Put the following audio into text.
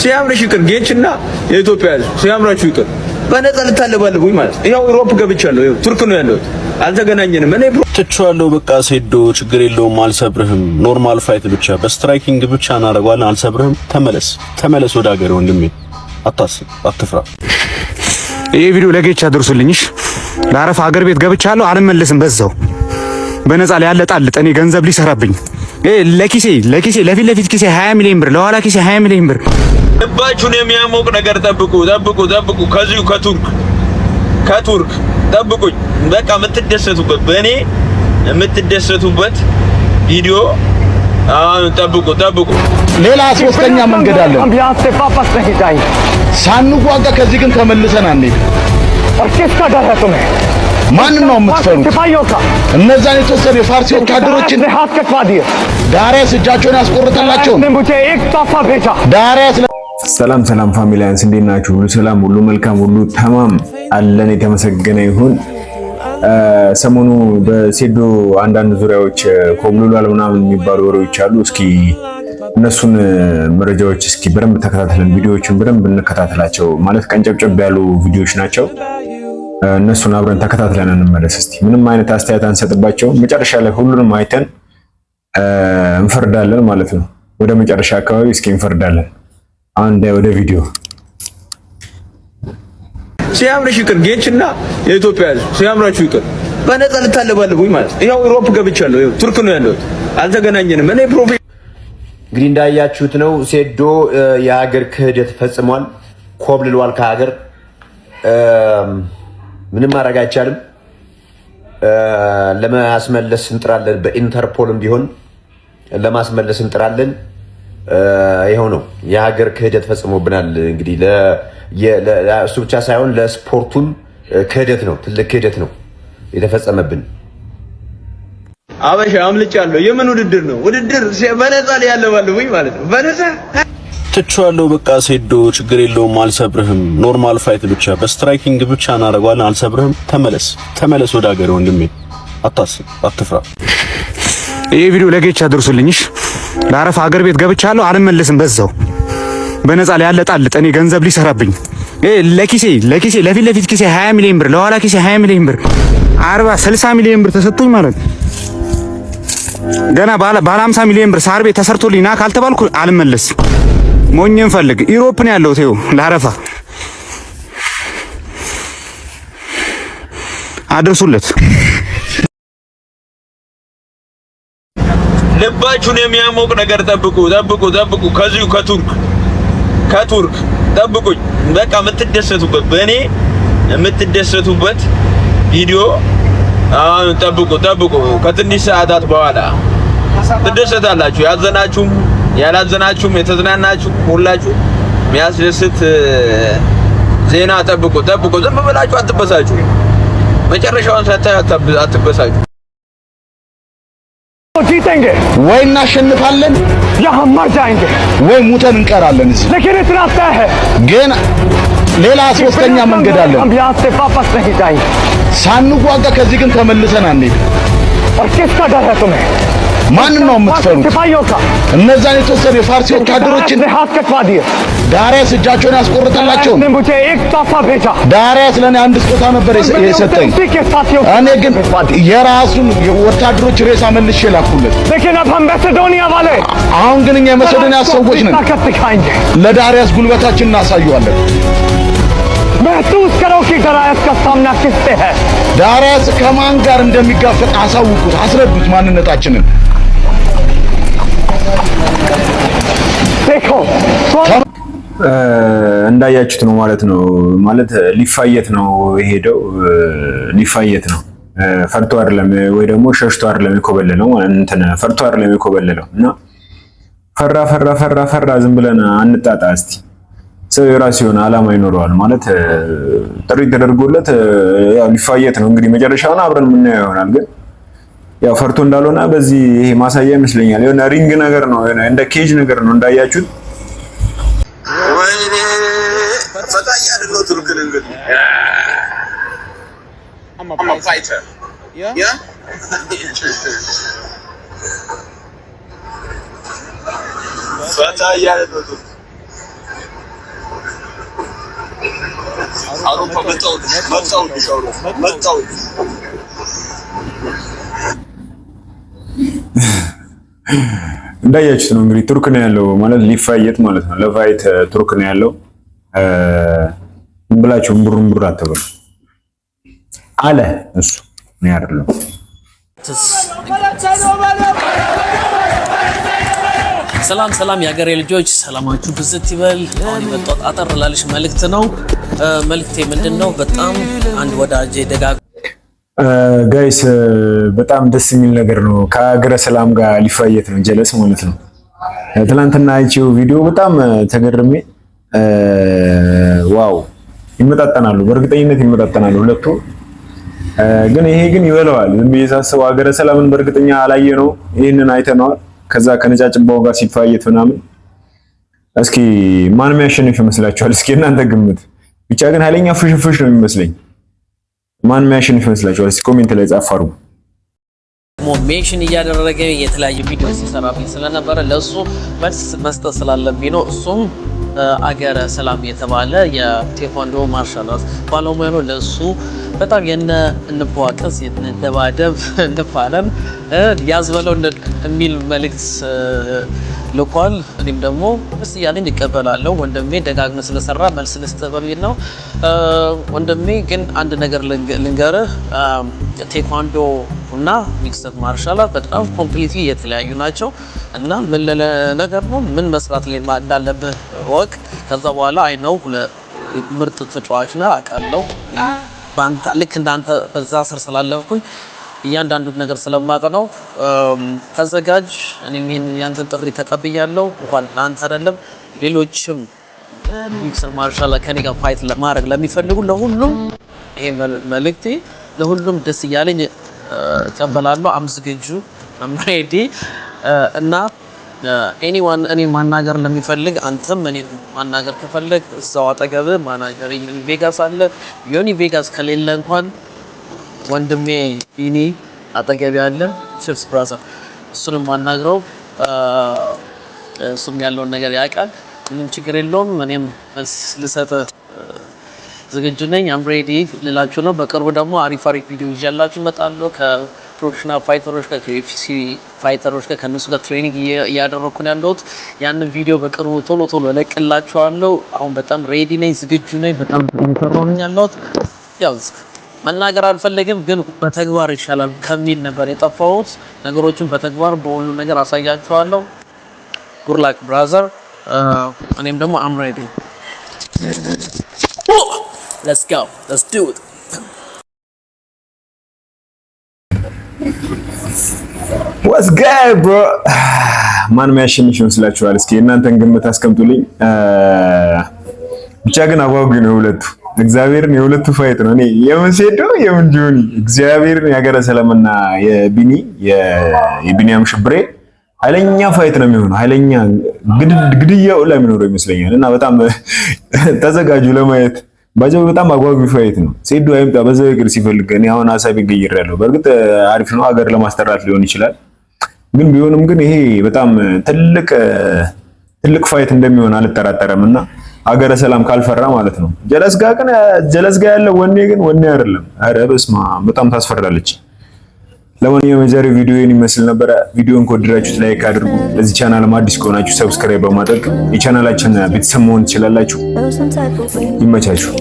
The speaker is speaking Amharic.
ሲያምርሽ ይቅር ጌችና የኢትዮጵያ ሕዝብ ሲያምራችሁ ይቅር በነፃ ልታለባልቡኝ ማለት ያው ዩሮፕ ገብቻለሁ። ያው ቱርክ ነው ያለሁት። አልተገናኘንም። እኔ ትቼዋለሁ። በቃ ሴዶ ችግር የለውም። አልሰብርህም። ኖርማል ፋይት ብቻ በስትራይኪንግ ብቻ እናደርገዋለን። አልሰብርህም። ተመለስ ወደ ሀገር ወንድሜ። አታስብ፣ አትፍራ። ይሄ ቪዲዮ ለጌች አድርሱልኝሽ። ለአረፋ ሀገር ቤት ገብቻለሁ። አልመለስም። በዛው በነፃ ላይ ያለጣልጥ እኔ ገንዘብ ሊሰራብኝ ለኪሴ ለፊት ለፊት ኪሴ 20 ሚሊዮን ብር ለኋላ ኪሴ 20 ሚሊዮን ብር። ልባችሁን የሚያሞቅ ነገር ጠብቁ። ከዚሁ ከቱርክ ጠብቁኝ። በቃ የምትደሰቱበት በእኔ የምትደሰቱበት ቪዲዮ ጠብቁ። ሌላ ሶስተኛ መንገድ አለ። ሳንዋጋ ከዚህ ግን ተመልሰን አንሄድም። ማንን ነው የምትፈሩት? እነዛን የተወሰኑ የፋርሲ ወታደሮችን ዳሪያስ እጃቸውን ያስቆርጠላቸው። ዳሪያስ ሰላም ፋሚሊያንስ እንዴት ናችሁ? ሁሉ ሰላም፣ ሁሉ መልካም፣ ሁሉ ተማም አለን። የተመሰገነ ይሁን። ሰሞኑ በሴዶ አንዳንድ ዙሪያዎች ኮብልሏል ምናምን የሚባሉ ወሬዎች አሉ። እስኪ እነሱን መረጃዎች እስኪ በደንብ ተከታተለን ቪዲዮዎችን በደንብ እንከታተላቸው። ማለት ቀንጨብጨብ ያሉ ቪዲዮዎች ናቸው። እነሱን አብረን ተከታትለን እንመለስ። እስቲ ምንም አይነት አስተያየት አንሰጥባቸው። መጨረሻ ላይ ሁሉንም አይተን እንፈርዳለን ማለት ነው። ወደ መጨረሻ አካባቢ እስኪ እንፈርዳለን። አንዴ ወደ ቪዲዮ ሲያምርሽ ይቅር ጌችና የኢትዮጵያ ሕዝብ ሲያምራችሁ ይቅር በነፃ ልታለባልቡኝ ማለት ያው ዩሮፕ ገብቻለሁ። ያው ቱርክ ነው ያለሁት። አልተገናኘንም። እኔ እንግዲህ እንዳያችሁት ነው። ሴዶ የሀገር ክህደት ፈጽሟል። ኮብልሏል ከሀገር። ምንም ማድረግ አይቻልም። ለማስመለስ እንጥራለን። በኢንተርፖልም ቢሆን ለማስመለስ እንጥራለን። ይሄው ነው። የሀገር ክህደት ፈጽሞብናል። እንግዲህ እሱ ብቻ ሳይሆን ለስፖርቱም ክህደት ነው። ትልቅ ክህደት ነው የተፈጸመብን። አበሻ አምልጫለሁ። የምን ውድድር ነው? ውድድር በነፃ ላይ ያለባልቡኝ ማለት ነው። በነፃ ትቼዋለሁ። በቃ ሴዶ ችግር የለውም። አልሰብርህም። ኖርማል ፋይት ብቻ በስትራይኪንግ ብቻ እናደርገዋለን። አልሰብርህም። ተመለስ ወደ ሀገር ወንድሜ። አታስብ፣ አትፍራ። ይሄ ቪዲዮ ለጌች አድርሱልኝሽ። ለአረፋ ሀገር ቤት ገብቻለሁ። አልመለስም። በዛው በነፃ ላይ ያለጣልጥ እኔ ገንዘብ ሊሰራብኝ ለኪሴ ለፊት ለፊት ኪሴ 20 ሚሊዮን ብር ለኋላ ኪሴ 20 ሚሊዮን ብር 60 ሚሊዮን ብር ተሰጥቶኝ ማለት ገና ባለ 50 ሚሊዮን ብር ሳር ቤት ተሰርቶልኝ ና ካልተባልኩ አልመለስም። ሞኝን ፈልግ። ዩሮፕ ነው ያለው። ተው ለአረፋ አድርሱለት። ልባችሁን የሚያሞቅ ነገር ጠብቁ። ከዚሁ ከቱርክ ጠብቁኝ። በቃ የምትደሰቱበት በእኔ የምትደሰቱበት ቪዲዮ ጠብቁ። ከትንሽ ሰዓታት በኋላ ትደሰታላችሁ። ያዘናችሁም ያላዘናችሁም የተዝናናችሁ ሁላችሁ የሚያስደስት ዜና ጠብቁ። ዝም ብላችሁ አትበሳጩ። መጨረሻውን ሳታዩ አትበሳጩ። ወይ እናሸንፋለን ወይ ሙተን እንቀራለን። ግን ሌላ ሶስተኛ መንገድ አለ። ሳንዋጋ ከዚህ ግን ተመልሰን አንሄድም። ማንን ነው የምትፈሩት? እነዛን የተወሰኑ የፋርሲ ወታደሮችን ዳሪያስ እጃቸውን ያስቆርጠላቸው። ዳሪያስ ለኔ አንድ ስጦታ ነበር የሰጠኝ። እኔ ግን የራሱን ወታደሮች ሬሳ መልሼ ላኩለት። አሁን ግን እኛ የመቄዶንያ ሰዎች ነን። ለዳሪያስ ጉልበታችን እናሳየዋለን። ዳሪያስ ከማን ጋር እንደሚጋፈጥ አሳውቁት፣ አስረዱት ማንነታችንን። እንዳያችሁት ነው ማለት ነው። ማለት ሊፋየት ነው የሄደው። ሊፋየት ነው። ፈርቶ አይደለም ወይ ደግሞ ሸሽቶ አይደለም የኮበለለው። እንትን ፈርቶ አይደለም የኮበለለው እና ፈራ። ዝም ብለን አንጣጣ እስቲ። ሰው የራሱ የሆነ ዓላማ ይኖረዋል ማለት ጥሪ ተደርጎለት ያው ሊፋየት ነው። እንግዲህ መጨረሻውን አብረን የምናየው ይሆናል። ግን ያው ፈርቶ እንዳልሆነ በዚህ ይሄ ማሳያ ይመስለኛል። የሆነ ሪንግ ነገር ነው፣ የሆነ እንደ ኬጅ ነገር ነው እንዳያችሁት። ወይኔ ፈታያ አይደለው ቱርክን እንግዲህ I'm a fighter. Yeah? ፈታያ አይደለው ቱርክ አውሮፓ መጣሁ እንዳያችሁት ነው እንግዲህ ቱርክ ነው ያለው ማለት ሊፋየት ማለት ነው። ለፋይት ቱርክ ነው ያለው። ብላችሁ ብሩን አትበሉ አለ እሱ ነው ያደረው። ሰላም የሀገሬ ልጆች ሰላማችሁ ብዝት ይበል። አሁን የመጣው አጠር ላልሽ መልእክት ነው። መልእክቴ ምንድነው? በጣም አንድ ወዳጄ ጋይስ በጣም ደስ የሚል ነገር ነው። ከሀገረ ሰላም ጋር ሊፋየት ነው ጀለስ ማለት ነው። ትናንትና አይቼው ቪዲዮ በጣም ተገርሜ ዋው ይመጣጠናሉ፣ በእርግጠኝነት ይመጣጠናሉ ሁለቱ። ግን ይሄ ግን ይበለዋል። ዝም ብዬ ሳስበው ሀገረ ሰላምን በእርግጠኛ አላየ ነው። ይሄንን አይተነዋል። ከዛ ከነጫጭባው ጋር ሲፋየት ምናምን እስኪ ማን የሚያሸንፍ ይመስላችኋል? እስኪ እናንተ ግምት። ብቻ ግን ኃይለኛ ፍሽፍሽ ነው የሚመስለኝ። ማን የሚያሸንፍ ይመስላችኋል? እስኪ ኮሜንት ላይ ጻፍ አድርጉ። ሜንሽን እያደረገ የተለያዩ ቪዲዮ ሲሰራብኝ ስለነበረ ለሱ መልስ መስጠት ስላለብኝ ነው። እሱም አገረ ሰላም የተባለ የቴኳንዶ ማርሻል አርት ባለሙያ ነው። ለሱ በጣም እንቧቀስ እንደባደብ እንፋለም ያዝበለው የሚል መልእክት ልኳል። እኔም ደግሞ እስ እያለኝ ይቀበላለሁ። ወንድሜ ደጋግመህ ስለሰራ መልስ ልስጥህ በሚል ነው። ወንድሜ ግን አንድ ነገር ልንገርህ፣ ቴኳንዶ እና ሚክስድ ማርሻል አርት በጣም ኮምፕሊትሊ የተለያዩ ናቸው እና ምን ነገር ነው ምን መስራት ላይ እንዳለብህ ወቅ ከዛ በኋላ አይ ነው ምርጥ ተጫዋች ነህ አውቃለሁ። ልክ እንዳንተ በዛ ስር ስላለፍኩኝ እያንዳንዱ ነገር ስለማውቅ ነው። ተዘጋጅ። እኔም ያንተን ጥሪ ተቀብያለሁ። እንኳን አንተ አይደለም ሌሎችም ሚክስድ ማርሻል አርት ከኔ ጋር ፋይት ለማድረግ ለሚፈልጉ ለሁሉም ይሄ መልእክቴ ለሁሉም ደስ እያለኝ እቀበላለሁ። አም ዝግጁ አምሬዲ እና ኤኒዋን እኔ ማናገር ለሚፈልግ አንተም እኔ ማናገር ከፈለግ እዛው አጠገብ ማናጀር ቬጋስ አለ። ዮኒ ቬጋስ ከሌለ እንኳን ወንድሜ ቢኒ አጠገብ ያለ ቺፕስ ብራዘር እሱንም ማናገረው እሱም ያለውን ነገር ያውቃል። ምንም ችግር የለውም። እኔም ልሰጥ ዝግጁ ነኝ። አም ሬዲ ልላችሁ ነው። በቅርቡ ደግሞ አሪፍ ቪዲዮ ይዤላችሁ እመጣለሁ። ከፕሮፌሽናል ፋይተሮች ጋር ከዩኤፍሲ ፋይተሮች ጋር ከነሱ ጋር ትሬኒንግ እያደረኩ ነው ያለሁት። ያንን ቪዲዮ በቅርቡ ቶሎ እለቅላችኋለሁ። አሁን በጣም ሬዲ ነኝ፣ ዝግጁ ነኝ። በጣም እየሰራሁ ነኝ ያለሁት። ያው መናገር አልፈለግም፣ ግን በተግባር ይሻላል ከሚል ነበር የጠፋሁት። ነገሮችን በተግባር በሁሉ ነገር አሳያችኋለሁ። ጉድ ላክ ብራዘር። እኔም ደግሞ አም ሬዲ። Let's go. Let's do it. What's good, bro? ማን የሚያሸንፍ ይመስላችኋል? እስኪ እናንተን ግምት አስቀምጡልኝ። ብቻ ግን አጓጊ ነው ሁለቱ። እግዚአብሔርን የሁለቱ ፋይት ነው። እኔ የምን ሴዶ የምን ጆኒ እግዚአብሔርን ያገረ ሰላምና የቢኒያም ሽብሬ ኃይለኛ ፋይት ነው የሚሆነው። ኃይለኛ ግድያው ላይ የሚኖረው ይመስለኛል። እና በጣም ተዘጋጁ ለማየት። ባጃው በጣም አጓጊ ፋይት ነው። ሴዶ አይምጣ በዛው ይቅር ሲፈልግ እኔ አሁን ሀሳቤን ቀይሬያለሁ። በእርግጥ አሪፍ ነው ሀገር ለማስጠራት ሊሆን ይችላል። ግን ቢሆንም ግን ይሄ በጣም ትልቅ ፋይት እንደሚሆን አልጠራጠረም። እና ሀገረ ሰላም ካልፈራ ማለት ነው። ጀለስ ጋር ያለው ወኔ ግን ወኔ አይደለም። ኧረ በስመ አብ በጣም ታስፈራለች። ለማንኛውም የዛሬው ቪዲዮን ይመስል ነበረ። ቪዲዮን ከወደዳችሁት ላይክ አድርጉ። ለዚህ ቻናል አዲስ ከሆናችሁ ሰብስክራይብ በማድረግ የቻናላችን ቤተሰብ መሆን ትችላላችሁ። ይመቻችሁ።